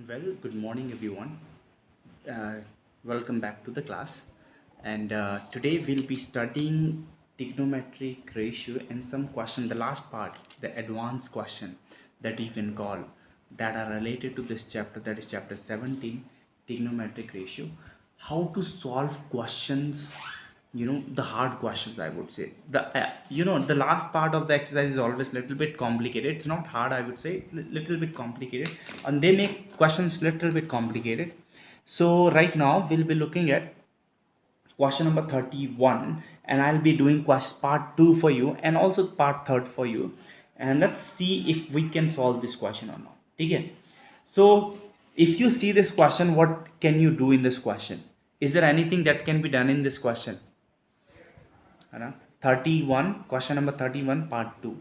Well, good morning, everyone. Uh, Welcome back to the class. And today we'll be studying trigonometric ratio and some question, the last part, the advanced question that you can call that are related to this chapter, that is chapter 17, trigonometric ratio. How to solve questions, the hard questions, I would say. The last part of the exercise is always little bit complicated. It's not hard, I would say. It's little bit complicated, and they make questions little bit complicated. So right now we'll be looking at question number 31, and I'll be doing part 2 for you and also part 3 for you, and let's see if we can solve this question or not. Okay, so if you see this question, what can you do in this question? Is there anything that can be done in this question? है ना? 31, question number 31 part 2.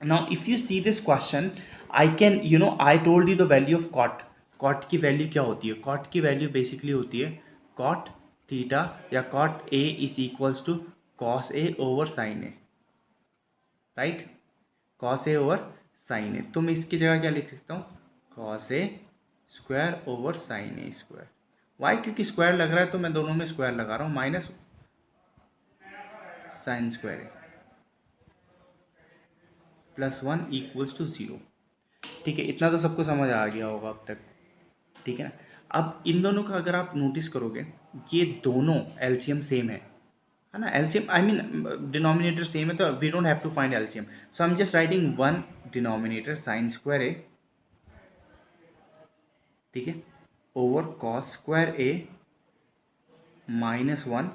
Now if you see this question, I can, I told you the value of cot की value क्या होती है? Cot की value basically होती है cot theta या cot a is equals to cos a over sin a, right? cos a over sin a, तो मैं इसकी जगह क्या लिख सकता हूँ? cos a square over sin a square. Why? क्योंकि स्क्वायर लग रहा है तो मैं दोनों में स्क्वायर लगा रहा हूँ, minus sine square A plus 1 equals to 0. ठीक है, इतना तो सबको समझ आ गया होगा अब तक. ठीक है ना? अब इन दोनों का अगर आप नोटिस करोगे, ये दोनों एलसीएम सेम है ना? LCM I mean denominator same है, तो we don't have to find LCM. So I am just writing one denominator sine square A, ठीक है, over cos square A minus 1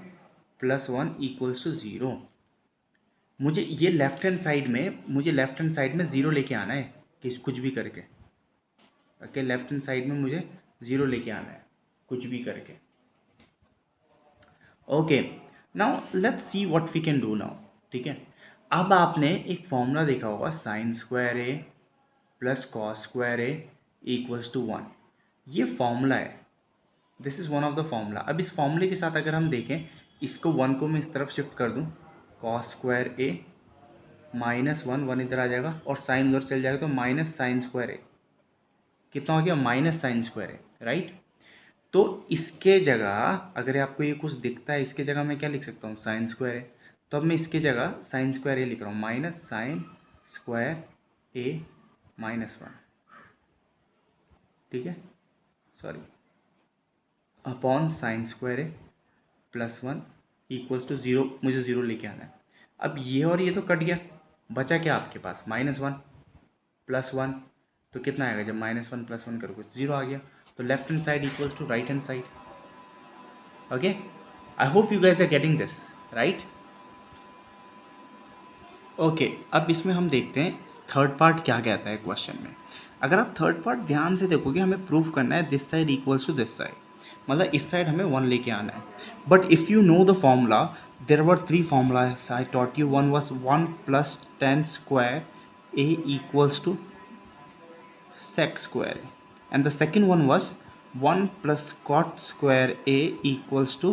plus 1 equals to 0. मुझे ये left hand side में zero लेके आना है, कि कुछ भी करके. ओके, लेफ्ट हैंड साइड में मुझे ज़ीरो लेके आना है कुछ भी करके. Okay, now let's see what we can do now. ठीक है, अब आपने एक फॉर्मूला देखा होगा, sine square A plus cos square A equals to 1. ये फॉर्मूला है, this is one of the formula. अब इस फॉर्मूले के साथ अगर हम देखें, इसको 1 को मैं इस तरफ शिफ्ट कर दूं, कॉस स्क्वायर ए माइनस 1 इधर आ जाएगा और साइन उधर चल जाएगा, तो माइनस साइन स्क्वायर ए कितना हो गया? माइनस साइन स्क्वायर ए, राइट? तो इसके जगह अगर आपको ये कुछ दिखता है, इसके जगह मैं क्या लिख सकता हूँ? साइन स्क्वायर ए. तो अब मैं इसके जगह साइन स्क्वायर ए लिख रहा हूँ, minus sine square A minus 1. ठीक है, sorry, upon sine square A plus 1 equals to 0. मुझे 0 लेके आना है. अब ये और ये तो कट गया, बचा क्या आपके पास? Minus 1 plus 1. तो कितना आएगा? जब माइनस 1 प्लस 1 करोगे 0 आ गया. तो left hand side equals to right hand side. Okay, I hope you guys are getting this, right? Okay, अब इसमें हम देखते हैं थर्ड पार्ट क्या कहता है क्वेश्चन में. अगर आप थर्ड पार्ट ध्यान से देखोगे, हमें प्रूफ करना है this side equals to this side, मतलब इस साइड हमें 1 लेके आना है. But if you know the formula, there were 3 formulas I taught you. One was 1 plus tan square A equals to sec square, and the second one was 1 plus cot square a equals to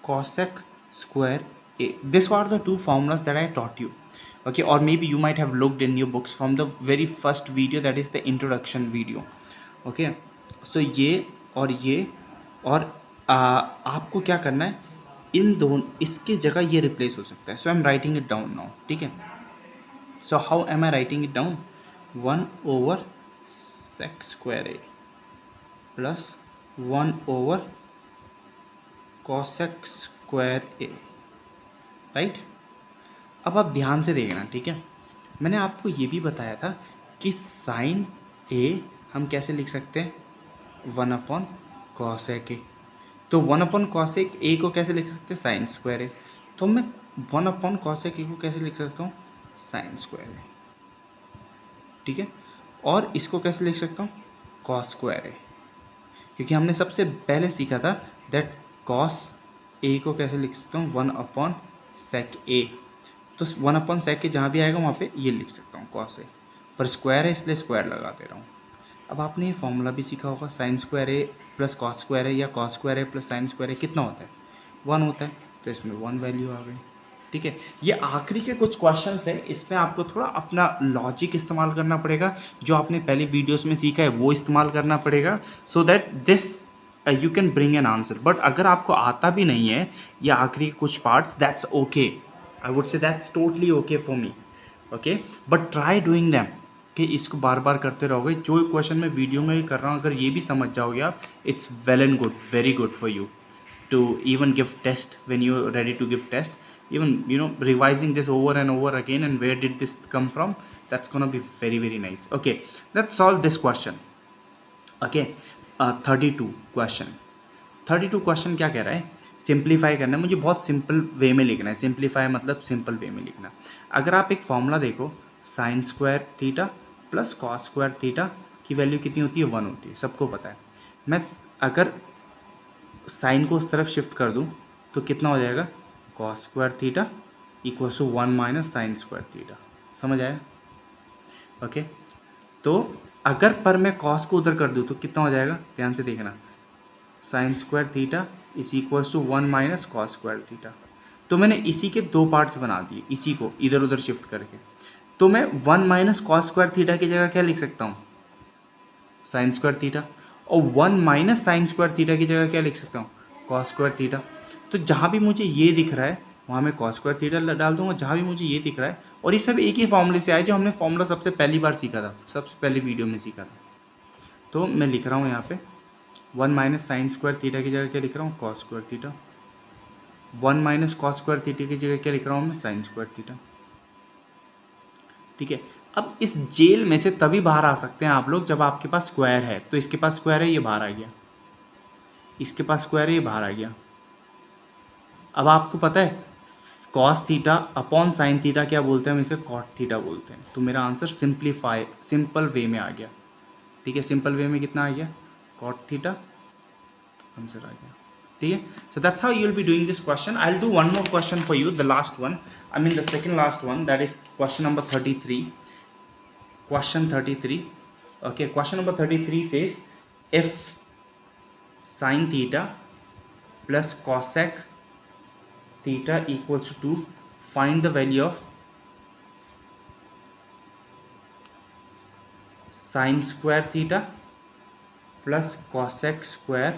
cosec square a. These were the two formulas that I taught you. Okay, or maybe you might have looked in your books from the very first video, that is the introduction video. Okay, so ये और आपको क्या करना है, इन दोनों, इसके जगह ये रिप्लेस हो सकता है. So I am writing it down now. ठीक है, so how am I writing it down? 1 over sec square a plus 1 over cosec square a, right? अब आप ध्यान से देखना. ठीक है, मैंने आपको ये भी बताया था कि साइन a हम कैसे लिख सकते हैं? 1 अपॉन cosec a. तो 1 अपॉन cosec a को कैसे लिख सकते हैं? Sine square a. तो मैं 1 अपॉन cosec a को कैसे लिख सकता हूँ? Sine square a. ठीक है, और इसको कैसे लिख सकता हूँ? कॉस स्क्वायर ए. क्योंकि हमने सबसे पहले सीखा था दैट कॉस ए को कैसे लिख सकता हूँ? 1 अपॉन सेक ए. तो 1 अपॉन सेक ए जहाँ भी आएगा वहाँ पे ये लिख सकता हूँ कॉस ए, पर स्क्वायर है इसलिए स्क्वायर लगा दे रहा हूँ. अब आपने ये फॉर्मूला भी सीखा होगा, sine square A plus cos square ए या cos square A plus sign square ए कितना होता है? 1 होता है. तो इसमें 1 वैल्यू आ गई. ठीक है, ये आखिरी के कुछ क्वेश्चंस है, इसमें आपको थोड़ा अपना लॉजिक इस्तेमाल करना पड़ेगा, जो आपने पहले वीडियोस में सीखा है वो इस्तेमाल करना पड़ेगा, so that this you can bring an answer. But अगर आपको आता भी नहीं है ये आखिरी कुछ parts, that's okay, I would say that's totally okay for me. Okay, but try doing them, कि इसको बार बार करते रहोगे. जो क्वेश्चन मैं वीडियो में भी कर रहा हूँ, अगर ये भी समझ जाओगे आप, it's well and good, very good for you to even give test when you're ready to give test. Even revising this over and over again, and where did this come from, that's gonna be very very nice. Okay, let's solve this question. Okay, 32 question. 32 question क्या कह रहा है, simplify करना है, मुझे बहुत simple way में लिखना है. सिंप्लीफाई मतलब सिंपल वे में लिखना. अगर आप एक फॉर्मूला देखो, sign square theta plus cos square theta की वैल्यू कितनी होती है, 1 होती है, सबको पता है. मैं अगर साइन को उस तरफ शिफ्ट कर दूं तो कितना हो जाएगा, cos square theta equals to 1 minus sine square theta. समझ आया? ओके, तो अगर पर मैं कॉस को उधर कर दूं तो कितना हो जाएगा, ध्यान से देखना, sine square theta is equals to 1 minus cos square theta. तो मैंने इसी के दो पार्ट्स बना दिए, इसी को इधर उधर शिफ्ट करके. तो मैं 1 माइनस कॉस स्क्वायर थीटा की जगह क्या लिख सकता हूँ, साइन स्क्वायर थीटा, और 1 माइनस साइन स्क्वायर थीटा की जगह क्या लिख सकता हूँ, कॉस स्क्वायर थीटा. तो जहाँ भी मुझे ये दिख रहा है वहाँ मैं कॉस स्क्वायर थीटा डाल दूंगा, जहाँ भी मुझे ये दिख रहा है. और ये सब एक ही फॉर्मूले से आए, जो हमने फॉर्मूला सबसे पहली बार सीखा था, सबसे पहली वीडियो में सीखा था. तो मैं लिख रहा हूँ यहाँ पे 1 माइनस साइन स्क्वायर थीटा की जगह क्या लिख रहा हूँ, cos square theta. 1 minus cos square theta की जगह क्या लिख रहा हूँ मैं, साइन स्क्वायर थीटा. ठीक है, अब इस जेल में से तभी बाहर आ सकते हैं आप लोग जब आपके पास स्क्वायर है. तो इसके पास स्क्वायर है, ये बाहर आ गया, इसके पास स्क्वायर है, ये बाहर आ गया. अब आपको पता है cos theta upon sine theta क्या बोलते हैं, हम इसे कॉट थीटा बोलते हैं. तो मेरा आंसर सिंपल वे में आ गया. ठीक है, सिंपल वे में कितना आ गया, कॉट थीटा, आंसर आ गया. ठीक है, so that's how you will be doing this question. I will do one more question for you, the last one, I mean the second last one, that is question number 33. Question 33. Okay, question number 33 says if sin theta plus cosec theta equals to 2, find the value of sin square theta plus cosec square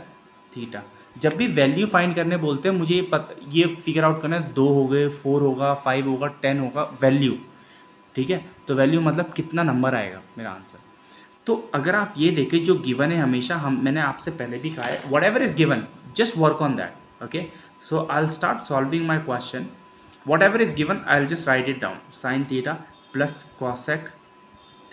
theta. जब भी value find करने बोलते हैं मुझे ये figure out करना है, 2 हो गए, 4 होगा, 5 होगा, 10 होगा, वैल्यू. ठीक है, तो वैल्यू मतलब कितना नंबर आएगा मेरा आंसर. तो अगर आप ये देखें जो गिवन है, हमेशा मैंने आपसे पहले भी कहा है, whatever is given just work on that. Okay, so I will start solving my question. Whatever is given I will just write it down, sine theta plus cosec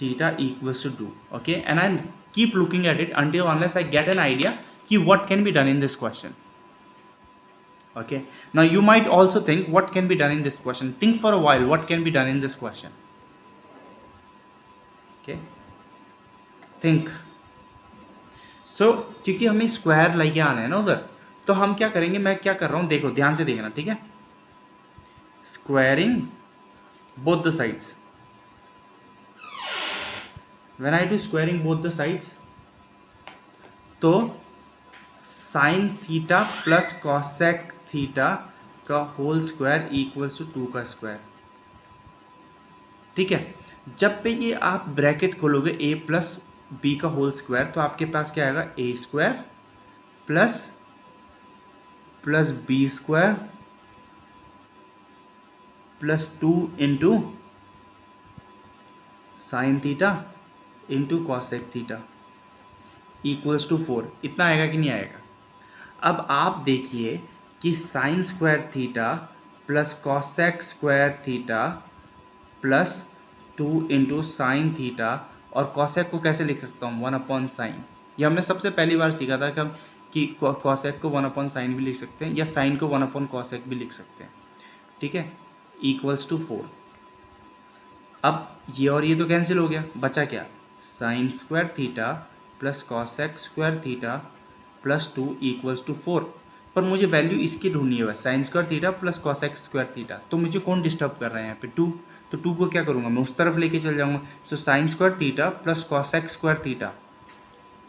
theta equals to 2. Okay, and I keep looking at it until unless I get an idea कि what can be done in this question. Okay, now you might also think what can be done in this question. Think for a while what can be done in this question. Okay, think. So क्योंकि हमें square लेके आना है ना उधर, तो हम क्या करेंगे, मैं क्या कर रहा हूँ देखो, ध्यान से देखना. ठीक है, squaring both the sides. When I do squaring both the sides, तो sine theta plus cosec theta का होल स्क्वायर इक्वल्स टू 2 का स्क्वायर. ठीक है, जब पे ये आप ब्रैकेट खोलोगे a प्लस बी का होल स्क्वायर, तो आपके पास क्या आएगा, a square plus B square plus 2 into sine theta into cosec theta equals to 4. इतना आएगा कि नहीं आएगा. अब आप देखिए कि sign square theta plus cosec square theta plus 2 into sine theta, और कॉसेक को कैसे लिख सकता हूँ, 1 अपॉन साइन. ये हमने सबसे पहली बार सीखा था कि कॉसेक को 1 अपॉन साइन भी लिख सकते हैं, या साइन को 1 अपॉन कॉसेक भी लिख सकते हैं. ठीक है, इक्वल्स टू 4. अब ये और ये तो कैंसिल हो गया, बचा क्या, sine square theta plus cosec square theta plus 2 equals to 4. पर मुझे वैल्यू इसकी ढूंढनी है, sine square theta plus cosec square theta. तो मुझे कौन डिस्टर्ब कर रहा है यहाँ पे, 2. तो 2 को क्या करूँगा, मैं उस तरफ लेके चल जाऊँगा. So sine square theta plus cosec square theta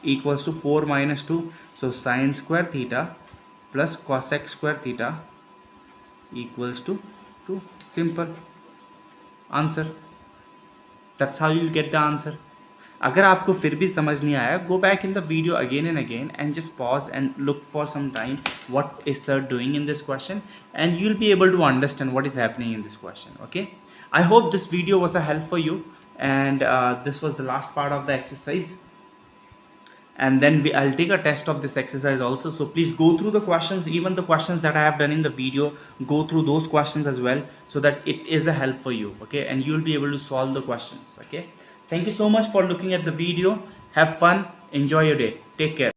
equals to 4 minus 2. So sine square theta plus cosec square theta equals to 2. Simple answer. That's how you get the answer. अगर आपको फिर भी समझ नहीं आया, go back in the video again and again and just pause and look for some time what is sir doing in this question, and you'll be able to understand what is happening in this question. Okay, I hope this video was a help for you, and this was the last part of the exercise, and then I'll take a test of this exercise also. So please go through the questions, even the questions that I have done in the video, go through those questions as well, so that it is a help for you. Okay, and you'll be able to solve the questions. Okay, thank you so much for looking at the video. Have fun, enjoy your day, take care.